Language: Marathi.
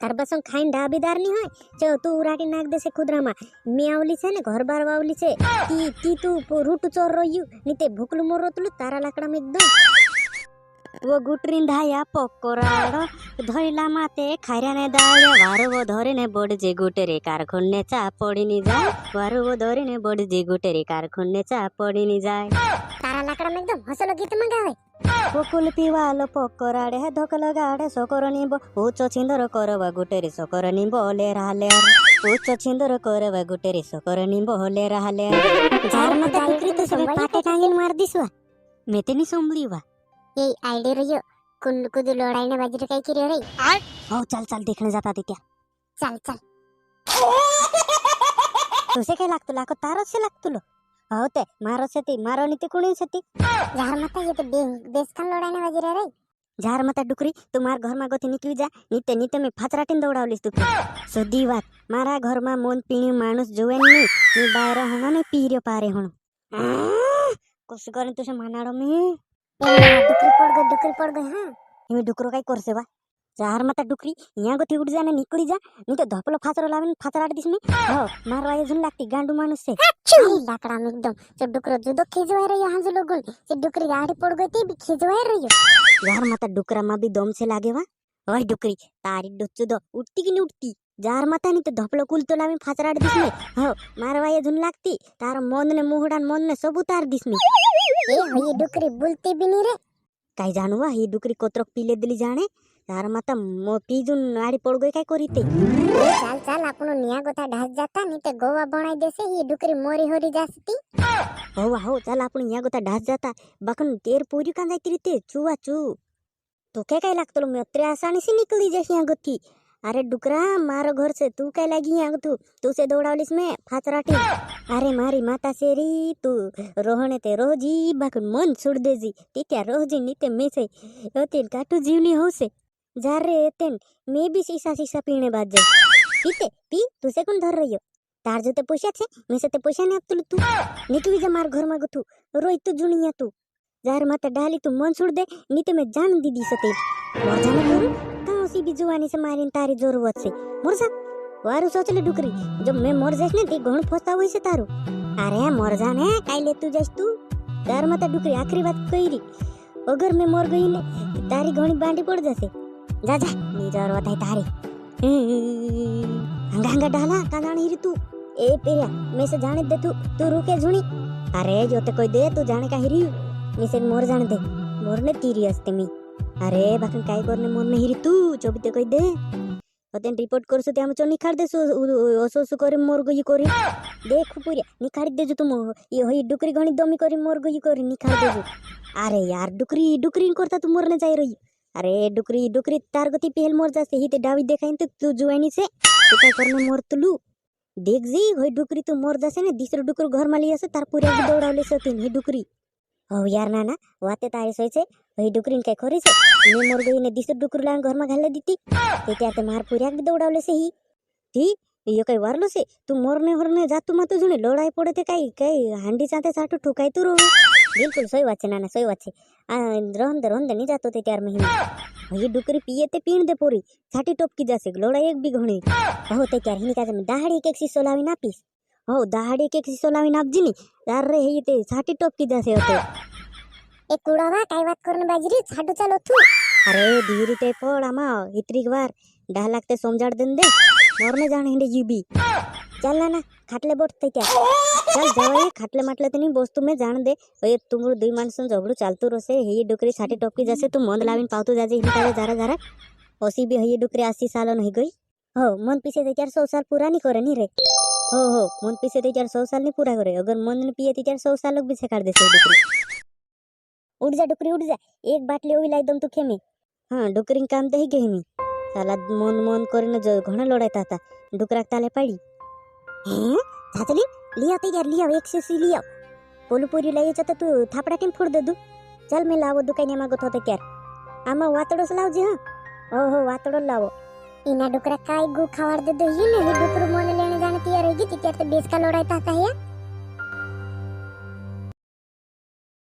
તાર બસમ ખાઈને ડાબીદાર ની હોય જો તું ઉરાટી નાખ દેશે ખુદરામાં મેં આવલી છે ને ઘર બાર વાવલી છે તી તું રૂટ ચોર રહ્યું ની તે ભૂકલું મોર રોતલું તારા લાકડા એકદમ वो गुटरीन धाया पोकोराडो धोइला माते खार्याने दाळ्या वारवो धोरीने बोडजे गुटेरे कारखुन्ने चा पडीनी जाय वारवो धोरीने बोडजे गुटेरे कारखुन्ने चा पडीनी जाय तारा लाकडा में एकदम हसलो गीत मंगावे कोकुल पीवालो पोकोराडे धोकलो गाडे सोकोरनी बो ऊचो छिंदर करवा गुटेरे सोकोरनी बोले राले ऊचो छिंदर करवा गुटेरे सोकोरनी बोले राले झार मत आकरी तो सब पाटे टांगेल मार दिसवा मेतेनी सोमली वा ये आयडी रहियो कुंड कुद लोडाईने बाजरी काय किरी रे हो चल देखने जाता ती त्या चल तुसे काय लागतो लाको तारो से लागतो लो हो ते मारो से ती मारो नी ते कुणी से ती यार मता ये ते बेस का लोडाईने बाजरी रे जार मता डुकरी तू मार घर માં ગોથી નીકળી જા નીતે મે ફાચરાટીને દોડાવલીસ તું સદી વાત મારા ઘર માં મોન પીણી માણસ જોવે ની ની બહાર હણો ને પીર્યો પારે હણો કુછ કરે તું માનાડો મે डुकरी पड़ गई हाँ इमे डुकरो काय करसे वा जार मता डुकरी यहाँ गोथी उठ जाने निकली जा नहीं तो धपलो फाचरो लावे फाचराट दिस में हो मारवा ये झुन लागती गांडू मानुस से लाकड़ा में एकदम जो डुकरो जुदो खिजवाय रहियो हां जो लोगन से डुकरी गाड़ी पड़ गई ती भी खिजवाय रहियो यार मता डुकरा मा भी दम से लागे वा ओए डुकरी तारी डुच्चू दो उठती की नहीं उठती जार मता नहीं तो धपलो कुल तो लावे फाचराट दिस में हो मारवा ये झुन लागती तार मोन ने मुहडान मोन ने सब उतार दिस में ए ये डुकरी बोलती भी नहीं रे काय जानवा ही डुकरी कोत्रक पीले दिली जाने तार माता मो पीजून आडी पड़ गई काय करी ते चाल आपनो निया गोता ढास जाता नहीं ते गोवा बनाई देसे ही डुकरी मोरी होरी जासती हो चल आपनो निया गोता ढास जाता बकन तेर पूरी का जाती रीते चुवा चू तो काय लागतो मैं अत्रे आसानी से निकली जैसी यहाँ गोथी अरे डुकरा मारो घर से तू काय लागी यहाँ तू से दौड़ावलीस में फाचराटी अरे मारी माता सेरी तू रोहणे ते रोजी बाकन मन सुड़ देजी ते क्या रोजी नीते में से होते काटू जीवनी हो से जा रे तेन मैं भी शीशा पीने बाद जाए पीते पी तू से कौन धर रही हो तार जो ते पैसा छे मैं से ते पैसा ने आपतुल तू निकली जा मार घर में गथू रोई तू जुनिया तू जार माता डाली तू मन सुड़ दे नीते में जान दीदी सते मर जाने करू कहां सी भी जुवानी से मारीन तारी जरूरत से मुरसा वारू सोचले डुकरी जब मैं मर जाइस ने ती घण फसता होई से तारू अरे मर जाने काई ले तू जाइस तू तार माता डुकरी आखरी बात कईरी अगर मैं मर गई ने तारी घणी बांडी पड़ जसे जा नी जरूरत है तारी हंगा डाला का जाने री तू ए पेरिया मैं से जाने दे तू रुके जुनी अरे जो ते कोई दे तू जाने का हिरी मैं से मोर जाने दे मोरने तीरी असते मी अरे बाकन काय करने मोरने हिरी तू जो भी ते कोई दे अतेन रिपोर्ट करसो ते आमचो निखार देसो ओसो करे मोर गई करी देख पुरिया निखार देजो तुम ये होई डुकरी घणी दमी करी मोर गई करी निखार देजो अरे यार डुकरी करता तू मोरने जाई रही अरे डुकरी तार गति पहल मोर जासे ही ते डावी देखाइन तो तू जुआनी से तू काय करने मोर तुलू देख जी होई डुकरी तू मोर जासे ने दूसरो डुकर घर में लिया से तार पुरिया दौड़ावले सतीन हे डुकरी हो यार नाना वाते तारी सोय छे होई डुकरीन काय खरी छे मैं मोर गई ने दूसरो डुकर लान घर में घाले दीती ते त्या ते मार पुरिया दौड़ावले से ही ती यो काय वारलो से तू मोरने जातू मातू जुने लोडाई पड़े ते काय हांडी साथे साटू ठुकाई तू रो बिल्कुल सही बात छे नाना सही बात छे रोहन दे नहीं जातो ते त्यार महीने ये डुकरी पिए ते पीण दे पोरी छाटी टोपकी जासे लोड़ा एक भी घणी हो ते त्यार हिनी काजे दाहड़ी एक शीशो लावी नापीस हो दाहड़ी एक शीशो लावी नापजी नी यार रे हे ते छाटी टोपकी जासे होते एक कुडावा काय बात करन बाजरी छाटू चालो तू अरे धीरे ते पड़ आमा इतरी बार डा लागते समझाड़ देन दे मोरने जाने हिंडे जीबी चल ना खाटले बोटते क्या चल जावाई खाटले माटले तनी बोस्तू में जान दे ओए तुमरो दुई माणसन झगडू चालतू रसे हे डुकरी छाटी टोपकी जसे तू मंद लावीन पावतू जाजे हिंडे जरा ओसी भी हे डुकरी 80 साल नहीं गई हो मन पीछे ते 100 साल पूरा नहीं करे नी रे हो मन पीछे ते 100 साल नहीं पूरा करे अगर मन ने पिए ते 100 साल लोग पीछे काट देसे डुकरी उठ जा डुकरी उठ जा एक बाटली ओवी लाई दम तू खेमी हां डुकरी काम दे ही गेमी साला मन करीने जो घणा लढायता था डुकराक ताले पाडी हैं झातली लिया ते यार लिया एक से लिया पोलूपुरी लई जाता तू थापड़ा टीम फोड़ दे दू चल मैं लावो दुकाने मागत होते क्यार आमा वातडोस लावजे हां हो वातडो लावो इना डुकरा काय गु खावाड दे दो ही ने डुकरू मोने लेने जाने तैयार होगी ती क्या ते बेस का लढायता था या